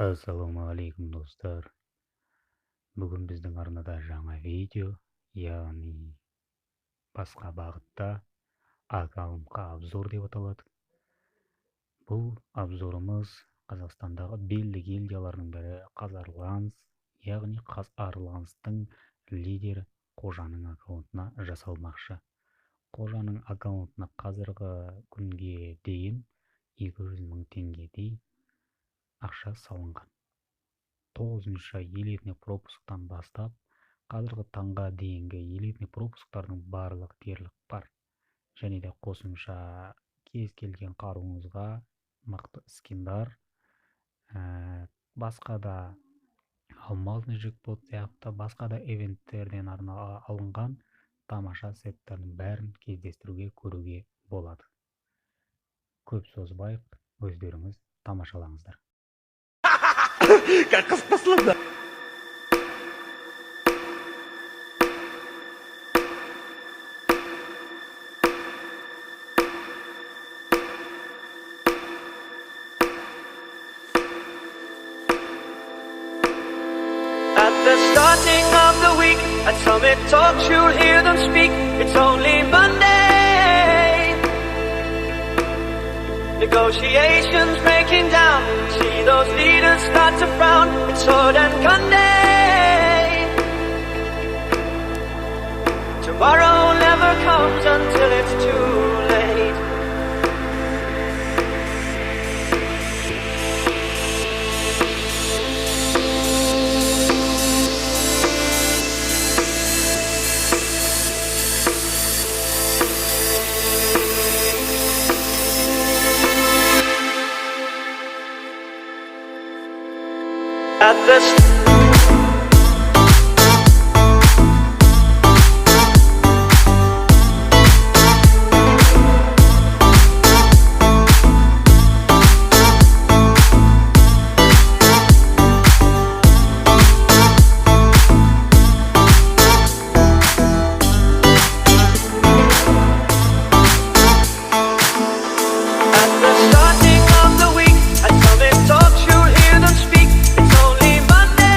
Ассалаумағалейкум достар. Бүгін біздің арнада жаңа видео, яғни басқа бағытта аккаунтқа обзор деп аталады. Бұл обзорымыз Қазақстандағы белді гильдиялардың бірі Қазарланс, яғни Қазарланстың лидері Қожаның аккаунтына жасалмақшы. Қожаның аккаунтына қазіргі күнге дейін 200 мың теңгедей ақша салынған. 9-шы елитный пропусктан бастап, қазіргі таңға дейінгі елитный пропусктардың барлық дерлік бар. Және де қосымша кез келген қаруыңызға мықты скиндар, басқа да алмазный джекпот сияқты басқа да эвенттерден алынған тамаша сеттердің бәрін кездестіруге, көруге болады. Көп созбайық, өздеріңіз тамашалаңыздар. Как спасло. At the starting of the week, at Summit Talks you'll hear them speak. It's only Monday. Negotiations breaking down. See those leaders start to frown. It's sword and gun day. Tomorrow never comes until it's too late. At the starting of the week, at Summit Talks you'll hear them speak. It's only Monday.